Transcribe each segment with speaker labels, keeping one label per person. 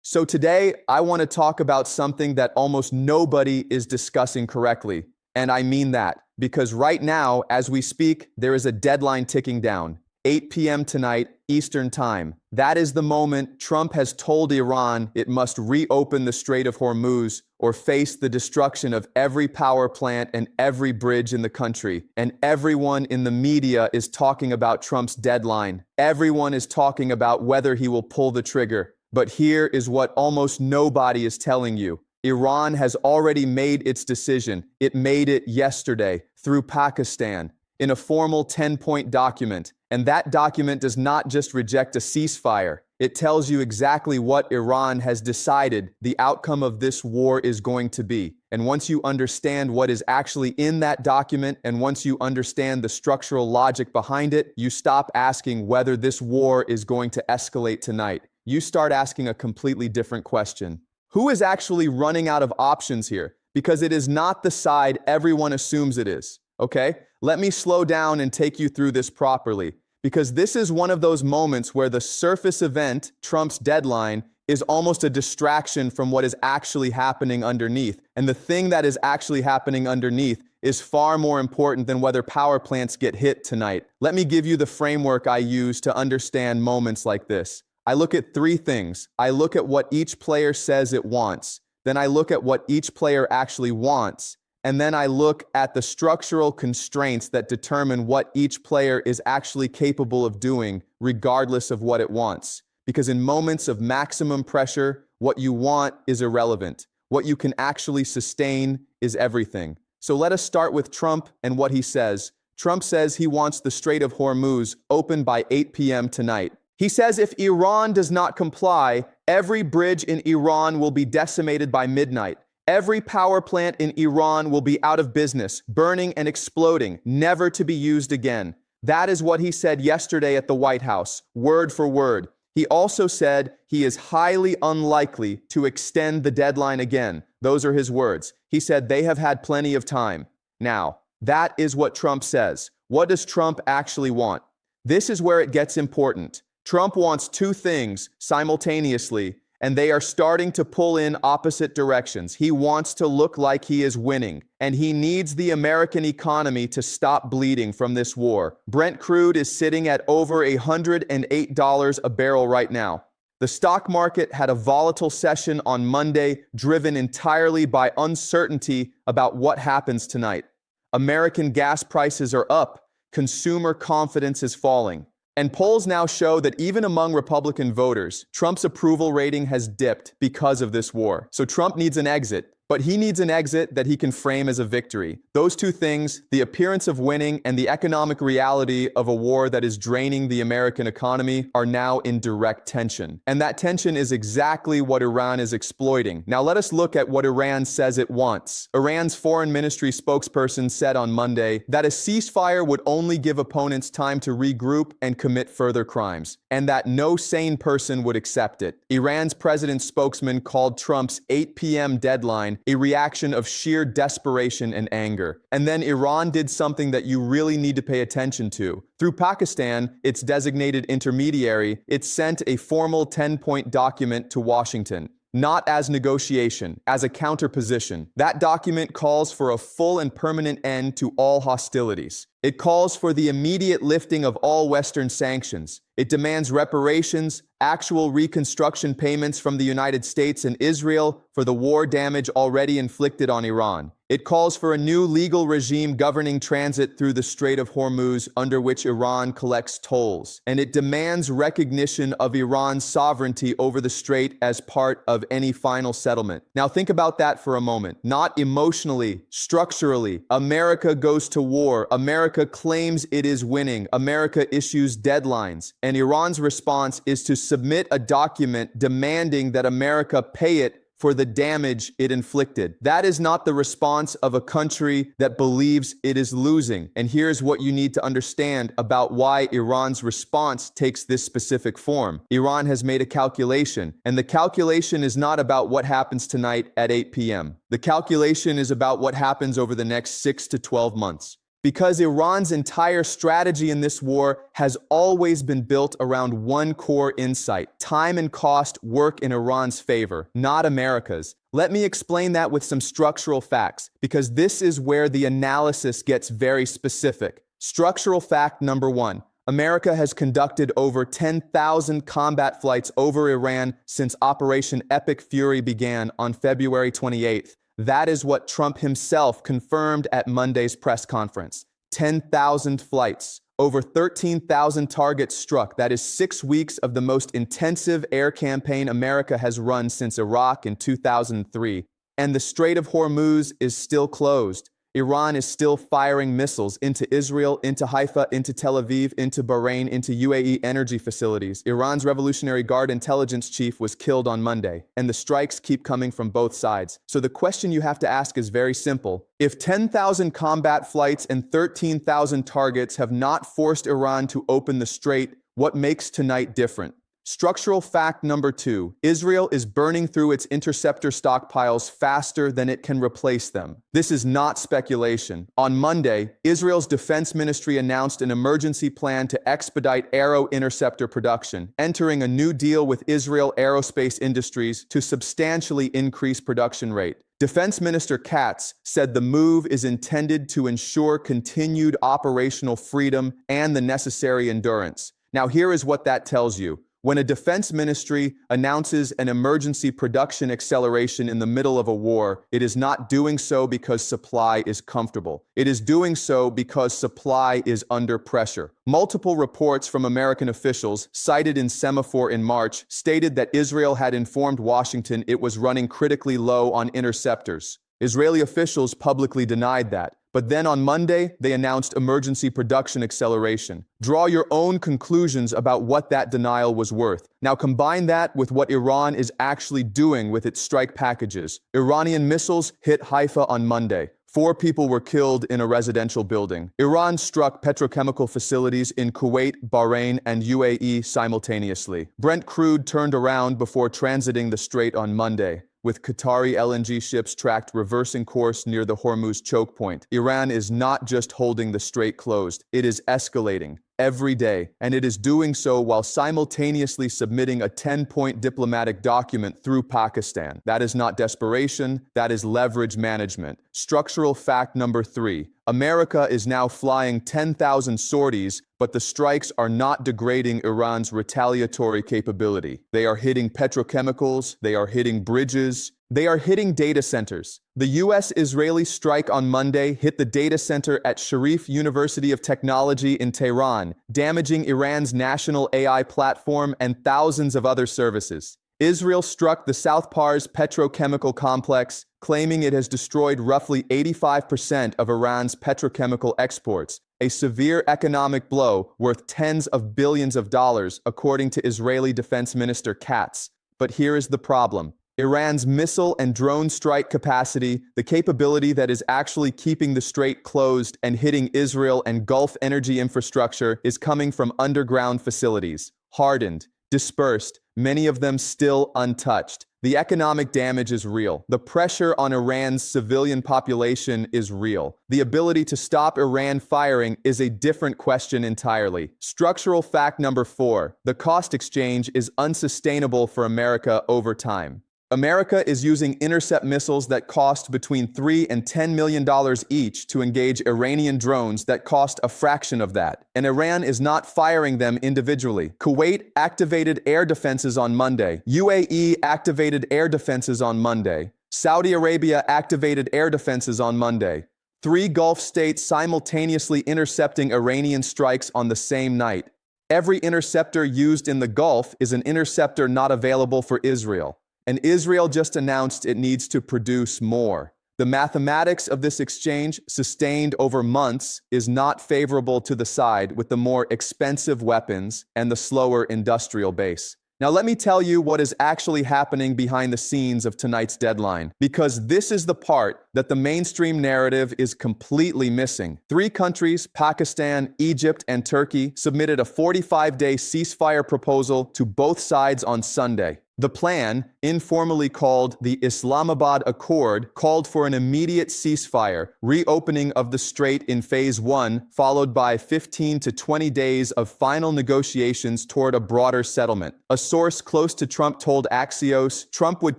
Speaker 1: So today, I want to talk about something that almost nobody is discussing correctly. And I mean that, because right now, as we speak, there is a deadline ticking down. 8 p.m. tonight, Eastern Time. That is the moment Trump has told Iran it must reopen the Strait of Hormuz or face the destruction of every power plant and every bridge in the country. And everyone in the media is talking about Trump's deadline. Everyone is talking about whether he will pull the trigger. But here is what almost nobody is telling you. Iran has already made its decision. It made it yesterday through Pakistan in a formal 10-point document. And that document does not just reject a ceasefire. It tells you exactly what Iran has decided the outcome of this war is going to be. And once you understand what is actually in that document, and once you understand the structural logic behind it, you stop asking whether this war is going to escalate tonight. You start asking a completely different question. Who is actually running out of options here? Because it is not the side everyone assumes it is, okay? Let me slow down and take you through this properly, because this is one of those moments where the surface event, Trump's deadline, is almost a distraction from what is actually happening underneath. And the thing that is actually happening underneath is far more important than whether power plants get hit tonight. Let me give you the framework I use to understand moments like this. I look at three things. I look at what each player says it wants. Then I look at what each player actually wants. And then I look at the structural constraints that determine what each player is actually capable of doing, regardless of what it wants. Because in moments of maximum pressure, what you want is irrelevant. What you can actually sustain is everything. So let us start with Trump and what he says. Trump says he wants the Strait of Hormuz open by 8 p.m. tonight. He says if Iran does not comply, every bridge in Iran will be decimated by midnight. Every power plant in Iran will be out of business, burning and exploding, never to be used again. That is what he said yesterday at the White House, word for word. He also said he is highly unlikely to extend the deadline again. Those are his words. He said they have had plenty of time. Now, that is what Trump says. What does Trump actually want? This is where it gets important. Trump wants two things simultaneously, and they are starting to pull in opposite directions. He wants to look like he is winning, and he needs the American economy to stop bleeding from this war. Brent crude is sitting at over $108 a barrel right now. The stock market had a volatile session on Monday, driven entirely by uncertainty about what happens tonight. American gas prices are up. Consumer confidence is falling. And polls now show that even among Republican voters, Trump's approval rating has dipped because of this war. So Trump needs an exit, but he needs an exit that he can frame as a victory. Those two things, the appearance of winning and the economic reality of a war that is draining the American economy, are now in direct tension. And that tension is exactly what Iran is exploiting. Now let us look at what Iran says it wants. Iran's foreign ministry spokesperson said on Monday that a ceasefire would only give opponents time to regroup and commit further crimes, and that no sane person would accept it. Iran's president's spokesman called Trump's 8 p.m. deadline a reaction of sheer desperation and anger. And then Iran did something that you really need to pay attention to. Through Pakistan, its designated intermediary, it sent a formal 10-point document to Washington. Not as negotiation, as a counterposition. That document calls for a full and permanent end to all hostilities. It calls for the immediate lifting of all Western sanctions. It demands reparations, actual reconstruction payments from the United States and Israel for the war damage already inflicted on Iran. It calls for a new legal regime governing transit through the Strait of Hormuz, under which Iran collects tolls. And it demands recognition of Iran's sovereignty over the strait as part of any final settlement. Now think about that for a moment. Not emotionally, structurally. America goes to war. America claims it is winning. America issues deadlines. And Iran's response is to submit a document demanding that America pay it for the damage it inflicted. That is not the response of a country that believes it is losing. And here's what you need to understand about why Iran's response takes this specific form. Iran has made a calculation, and the calculation is not about what happens tonight at 8 p.m. The calculation is about what happens over the next 6 to 12 months. Because Iran's entire strategy in this war has always been built around one core insight: time and cost work in Iran's favor, not America's. Let me explain that with some structural facts, because this is where the analysis gets very specific. Structural fact number 1. America has conducted over 10,000 combat flights over Iran since Operation Epic Fury began on February 28th. That is what Trump himself confirmed at Monday's press conference. 10,000 flights, over 13,000 targets struck. That is 6 weeks of the most intensive air campaign America has run since Iraq in 2003. And the Strait of Hormuz is still closed. Iran is still firing missiles into Israel, into Haifa, into Tel Aviv, into Bahrain, into UAE energy facilities. Iran's Revolutionary Guard intelligence chief was killed on Monday, and the strikes keep coming from both sides. So the question you have to ask is very simple. If 10,000 combat flights and 13,000 targets have not forced Iran to open the strait, what makes tonight different? Structural fact number 2. Israel is burning through its interceptor stockpiles faster than it can replace them. This is not speculation. On Monday, Israel's defense ministry announced an emergency plan to expedite Arrow interceptor production, entering a new deal with Israel Aerospace Industries to substantially increase production rate. Defense Minister Katz said the move is intended to ensure continued operational freedom and the necessary endurance. Now, here is what that tells you. When a defense ministry announces an emergency production acceleration in the middle of a war, it is not doing so because supply is comfortable. It is doing so because supply is under pressure. Multiple reports from American officials, cited in Semaphore in March, stated that Israel had informed Washington it was running critically low on interceptors. Israeli officials publicly denied that. But then on Monday, they announced emergency production acceleration. Draw your own conclusions about what that denial was worth. Now combine that with what Iran is actually doing with its strike packages. Iranian missiles hit Haifa on Monday. 4 people were killed in a residential building. Iran struck petrochemical facilities in Kuwait, Bahrain, and UAE simultaneously. Brent crude turned around before transiting the strait on Monday, with Qatari LNG ships tracked reversing course near the Hormuz choke point. Iran is not just holding the strait closed, it is escalating every day, and it is doing so while simultaneously submitting a 10-point diplomatic document through Pakistan. That is not desperation, that is leverage management. Structural fact number 3. America is now flying 10,000 sorties, but the strikes are not degrading Iran's retaliatory capability. They are hitting petrochemicals, they are hitting bridges, they are hitting data centers. The U.S.-Israeli strike on Monday hit the data center at Sharif University of Technology in Tehran, damaging Iran's national AI platform and thousands of other services. Israel struck the South Pars petrochemical complex, claiming it has destroyed roughly 85% of Iran's petrochemical exports, a severe economic blow worth tens of billions of dollars, according to Israeli Defense Minister Katz. But here is the problem. Iran's missile and drone strike capacity, the capability that is actually keeping the strait closed and hitting Israel and Gulf energy infrastructure, is coming from underground facilities, hardened, dispersed, many of them still untouched. The economic damage is real. The pressure on Iran's civilian population is real. The ability to stop Iran firing is a different question entirely. Structural fact number 4. The cost exchange is unsustainable for America over time. America is using intercept missiles that cost between $3 and $10 million each to engage Iranian drones that cost a fraction of that. And Iran is not firing them individually. Kuwait activated air defenses on Monday. UAE activated air defenses on Monday. Saudi Arabia activated air defenses on Monday. 3 Gulf states simultaneously intercepting Iranian strikes on the same night. Every interceptor used in the Gulf is an interceptor not available for Israel. And Israel just announced it needs to produce more. The mathematics of this exchange, sustained over months, is not favorable to the side with the more expensive weapons and the slower industrial base. Now let me tell you what is actually happening behind the scenes of tonight's deadline, because this is the part that the mainstream narrative is completely missing. 3 countries, Pakistan, Egypt, and Turkey, submitted a 45-day ceasefire proposal to both sides on Sunday. The plan, informally called the Islamabad Accord, called for an immediate ceasefire, reopening of the strait in Phase 1, followed by 15 to 20 days of final negotiations toward a broader settlement. A source close to Trump told Axios Trump would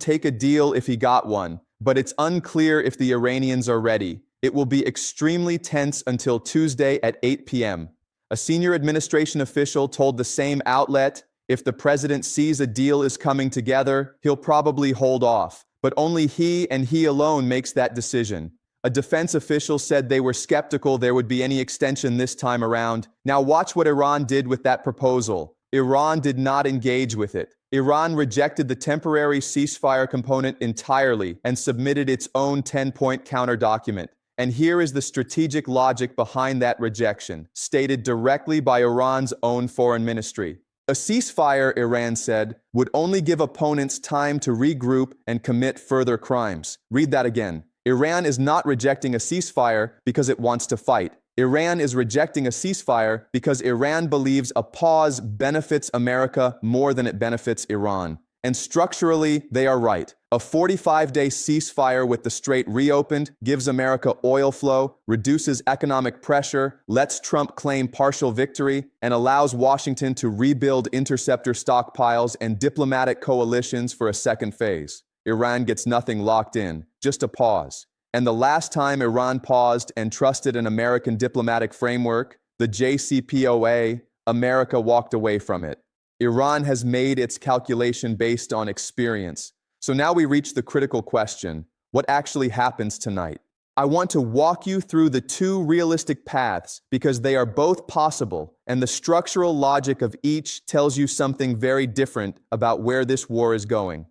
Speaker 1: take a deal if he got one, but it's unclear if the Iranians are ready. It will be extremely tense until Tuesday at 8 p.m. A senior administration official told the same outlet, if the president sees a deal is coming together, he'll probably hold off, but only he and he alone makes that decision. A defense official said they were skeptical there would be any extension this time around. Now watch what Iran did with that proposal. Iran did not engage with it. Iran rejected the temporary ceasefire component entirely and submitted its own 10-point counter document. And here is the strategic logic behind that rejection, stated directly by Iran's own foreign ministry. A ceasefire, Iran said, would only give opponents time to regroup and commit further crimes. Read that again. Iran is not rejecting a ceasefire because it wants to fight. Iran is rejecting a ceasefire because Iran believes a pause benefits America more than it benefits Iran. And structurally, they are right. A 45-day ceasefire with the strait reopened gives America oil flow, reduces economic pressure, lets Trump claim partial victory, and allows Washington to rebuild interceptor stockpiles and diplomatic coalitions for a second phase. Iran gets nothing locked in, just a pause. And the last time Iran paused and trusted an American diplomatic framework, the JCPOA, America walked away from it. Iran has made its calculation based on experience. So now we reach the critical question, what actually happens tonight? I want to walk you through the two realistic paths because they are both possible, and the structural logic of each tells you something very different about where this war is going.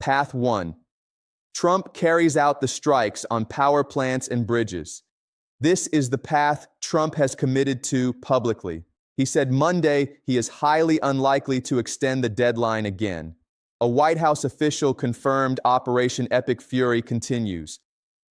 Speaker 1: Path 1. Trump carries out the strikes on power plants and bridges. This is the path Trump has committed to publicly. He said Monday he is highly unlikely to extend the deadline again. A White House official confirmed Operation Epic Fury continues.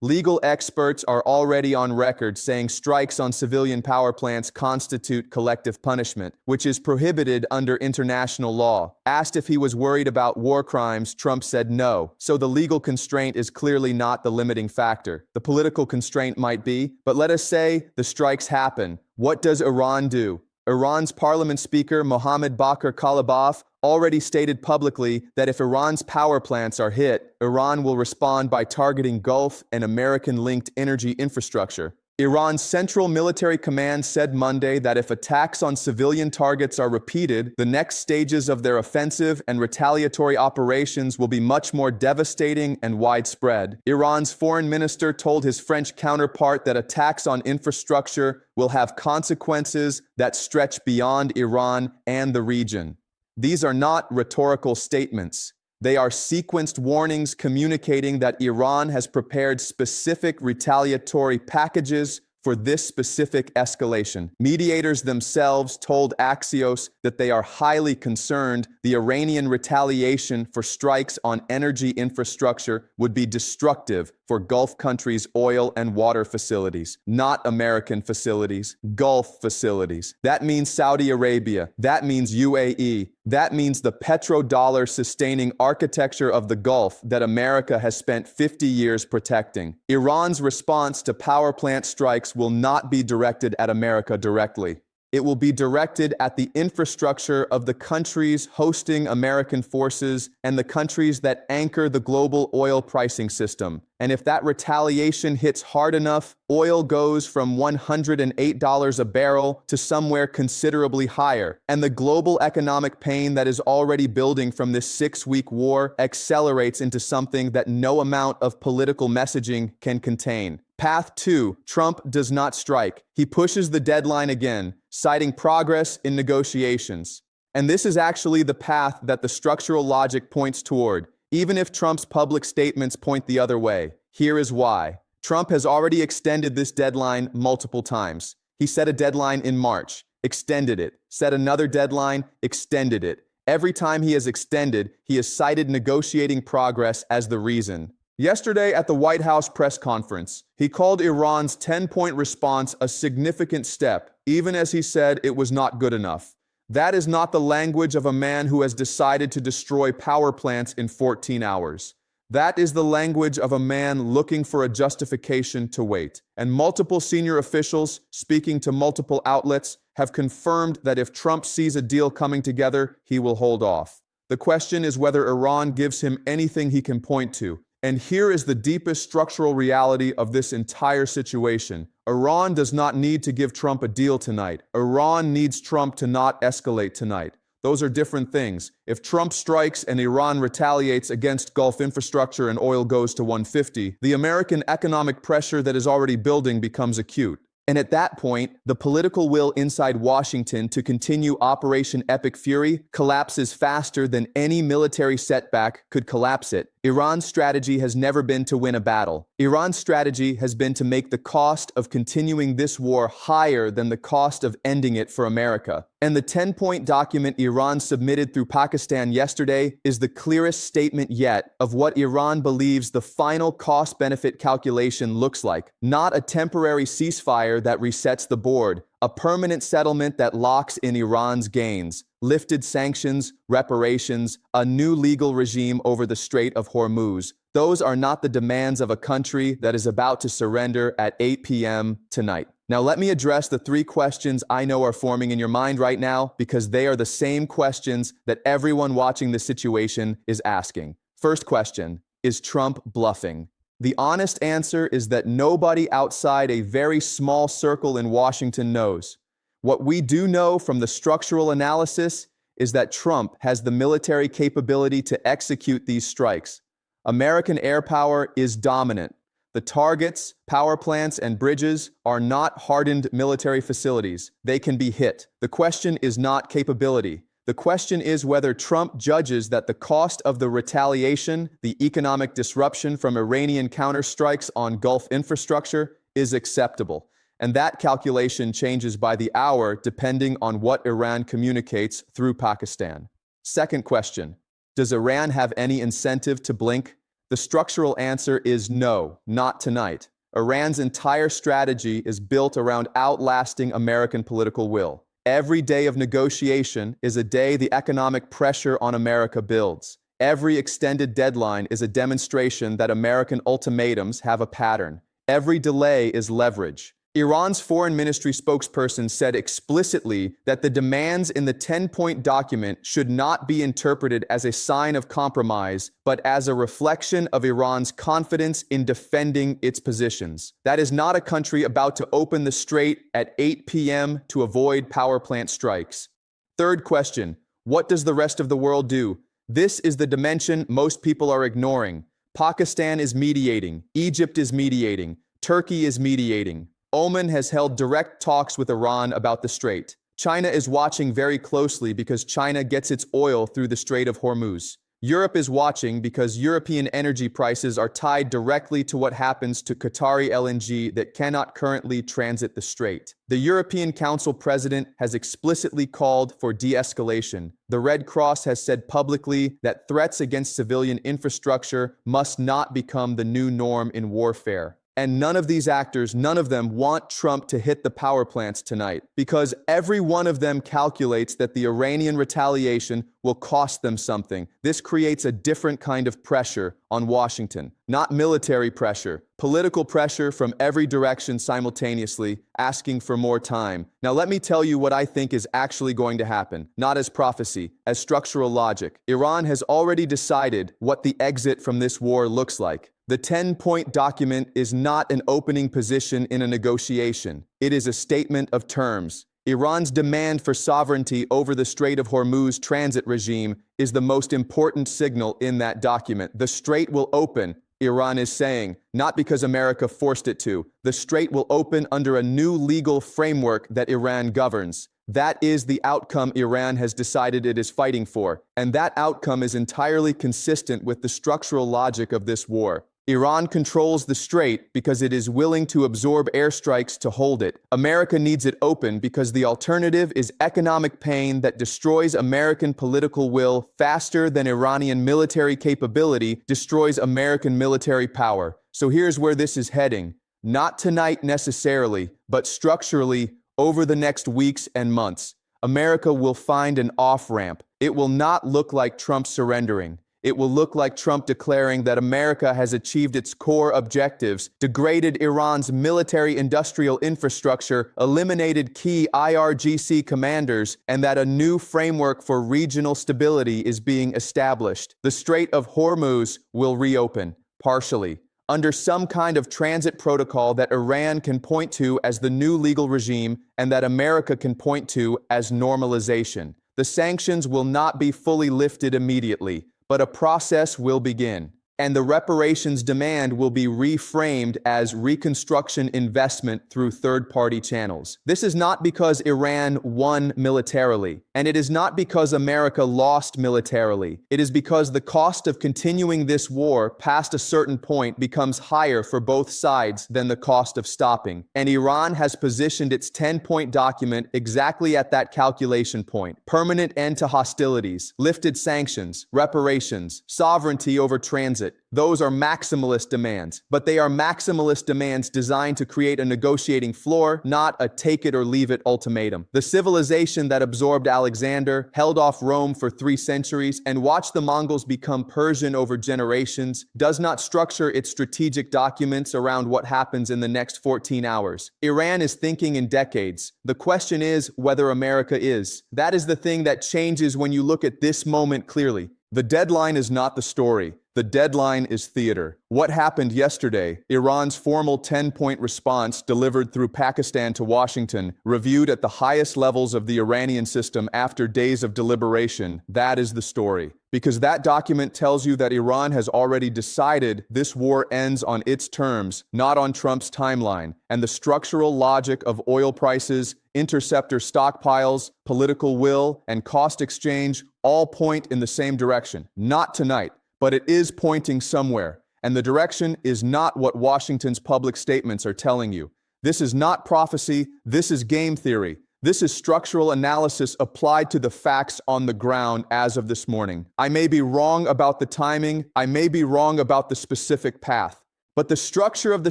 Speaker 1: Legal experts are already on record saying strikes on civilian power plants constitute collective punishment, which is prohibited under international law. Asked if he was worried about war crimes, Trump said no. So the legal constraint is clearly not the limiting factor. The political constraint might be, but let us say the strikes happen. What does Iran do? Iran's parliament speaker Mohammad Bakr Kalibaf already stated publicly that if Iran's power plants are hit, Iran will respond by targeting Gulf and American-linked energy infrastructure. Iran's Central Military Command said Monday that if attacks on civilian targets are repeated, the next stages of their offensive and retaliatory operations will be much more devastating and widespread. Iran's foreign minister told his French counterpart that attacks on infrastructure will have consequences that stretch beyond Iran and the region. These are not rhetorical statements. They are sequenced warnings communicating that Iran has prepared specific retaliatory packages for this specific escalation. Mediators themselves told Axios that they are highly concerned the Iranian retaliation for strikes on energy infrastructure would be destructive for Gulf countries' oil and water facilities, not American facilities, Gulf facilities. That means Saudi Arabia. That means UAE. That means the petrodollar sustaining architecture of the Gulf that America has spent 50 years protecting. Iran's response to power plant strikes will not be directed at America directly. It will be directed at the infrastructure of the countries hosting American forces and the countries that anchor the global oil pricing system. And if that retaliation hits hard enough, oil goes from $108 a barrel to somewhere considerably higher. And the global economic pain that is already building from this 6-week war accelerates into something that no amount of political messaging can contain. Path 2, Trump does not strike. He pushes the deadline again, citing progress in negotiations. And this is actually the path that the structural logic points toward, even if Trump's public statements point the other way. Here is why. Trump has already extended this deadline multiple times. He set a deadline in March, extended it, set another deadline, extended it. Every time he has extended, he has cited negotiating progress as the reason. Yesterday at the White House press conference, he called Iran's 10-point response a significant step, even as he said it was not good enough. That is not the language of a man who has decided to destroy power plants in 14 hours. That is the language of a man looking for a justification to wait. And multiple senior officials, speaking to multiple outlets, have confirmed that if Trump sees a deal coming together, he will hold off. The question is whether Iran gives him anything he can point to. And here is the deepest structural reality of this entire situation. Iran does not need to give Trump a deal tonight. Iran needs Trump to not escalate tonight. Those are different things. If Trump strikes and Iran retaliates against Gulf infrastructure and oil goes to 150, the American economic pressure that is already building becomes acute. And at that point, the political will inside Washington to continue Operation Epic Fury collapses faster than any military setback could collapse it. Iran's strategy has never been to win a battle. Iran's strategy has been to make the cost of continuing this war higher than the cost of ending it for America. And the 10-point document Iran submitted through Pakistan yesterday is the clearest statement yet of what Iran believes the final cost-benefit calculation looks like. Not a temporary ceasefire that resets the board, a permanent settlement that locks in Iran's gains, lifted sanctions, reparations, a new legal regime over the Strait of Hormuz. Those are not the demands of a country that is about to surrender at 8 p.m. tonight. Now let me address the 3 questions I know are forming in your mind right now, because they are the same questions that everyone watching this situation is asking. First question, is Trump bluffing? The honest answer is that nobody outside a very small circle in Washington knows. What we do know from the structural analysis is that Trump has the military capability to execute these strikes. American air power is dominant. The targets, power plants, and bridges are not hardened military facilities. They can be hit. The question is not capability. The question is whether Trump judges that the cost of the retaliation, the economic disruption from Iranian counterstrikes on Gulf infrastructure, is acceptable. And that calculation changes by the hour depending on what Iran communicates through Pakistan. Second question, does Iran have any incentive to blink? The structural answer is no, not tonight. Iran's entire strategy is built around outlasting American political will. Every day of negotiation is a day the economic pressure on America builds. Every extended deadline is a demonstration that American ultimatums have a pattern. Every delay is leverage. Iran's foreign ministry spokesperson said explicitly that the demands in the 10-point document should not be interpreted as a sign of compromise, but as a reflection of Iran's confidence in defending its positions. That is not a country about to open the strait at 8 p.m. to avoid power plant strikes. Third question, what does the rest of the world do? This is the dimension most people are ignoring. Pakistan is mediating. Egypt is mediating. Turkey is mediating. Oman has held direct talks with Iran about the strait. China is watching very closely because China gets its oil through the Strait of Hormuz. Europe is watching because European energy prices are tied directly to what happens to Qatari LNG that cannot currently transit the strait. The European Council president has explicitly called for de-escalation. The Red Cross has said publicly that threats against civilian infrastructure must not become the new norm in warfare. And none of these actors, none of them want Trump to hit the power plants tonight, because every one of them calculates that the Iranian retaliation will cost them something. This creates a different kind of pressure on Washington. Not military pressure, political pressure from every direction simultaneously, asking for more time. Now let me tell you what I think is actually going to happen, not as prophecy, as structural logic. Iran has already decided what the exit from this war looks like. The 10-point document is not an opening position in a negotiation. It is a statement of terms. Iran's demand for sovereignty over the Strait of Hormuz transit regime is the most important signal in that document. The strait will open, Iran is saying, not because America forced it to. The strait will open under a new legal framework that Iran governs. That is the outcome Iran has decided it is fighting for, and that outcome is entirely consistent with the structural logic of this war. Iran controls the strait because it is willing to absorb airstrikes to hold it. America needs it open because the alternative is economic pain that destroys American political will faster than Iranian military capability destroys American military power. So here's where this is heading. Not tonight necessarily, but structurally over the next weeks and months. America will find an off-ramp. It will not look like Trump surrendering. It will look like Trump declaring that America has achieved its core objectives, degraded Iran's military-industrial infrastructure, eliminated key IRGC commanders, and that a new framework for regional stability is being established. The Strait of Hormuz will reopen, partially, under some kind of transit protocol that Iran can point to as the new legal regime and that America can point to as normalization. The sanctions will not be fully lifted immediately, but a process will begin, and the reparations demand will be reframed as reconstruction investment through third-party channels. This is not because Iran won militarily, and it is not because America lost militarily. It is because the cost of continuing this war past a certain point becomes higher for both sides than the cost of stopping. And Iran has positioned its 10-point document exactly at that calculation point. Permanent end to hostilities, lifted sanctions, reparations, sovereignty over transit. Those are maximalist demands, but they are maximalist demands designed to create a negotiating floor, not a take-it-or-leave-it ultimatum. The civilization that absorbed Alexander, held off Rome for 3 centuries, and watched the Mongols become Persian over generations, does not structure its strategic documents around what happens in the next 14 hours. Iran is thinking in decades. The question is whether America is. That is the thing that changes when you look at this moment clearly. The deadline is not the story. The deadline is theater. What happened yesterday? Iran's formal 10-point response delivered through Pakistan to Washington, reviewed at the highest levels of the Iranian system after days of deliberation. That is the story. Because that document tells you that Iran has already decided this war ends on its terms, not on Trump's timeline. And the structural logic of oil prices, interceptor stockpiles, political will, and cost exchange all point in the same direction. Not tonight. But it is pointing somewhere, and the direction is not what Washington's public statements are telling you. This is not prophecy, this is game theory. This is structural analysis applied to the facts on the ground as of this morning. I may be wrong about the timing, I may be wrong about the specific path. But the structure of the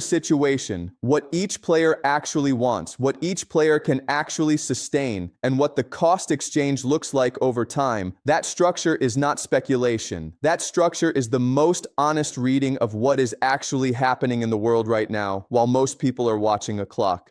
Speaker 1: situation, what each player actually wants, what each player can actually sustain, and what the cost exchange looks like over time, that structure is not speculation. That structure is the most honest reading of what is actually happening in the world right now, while most people are watching a clock.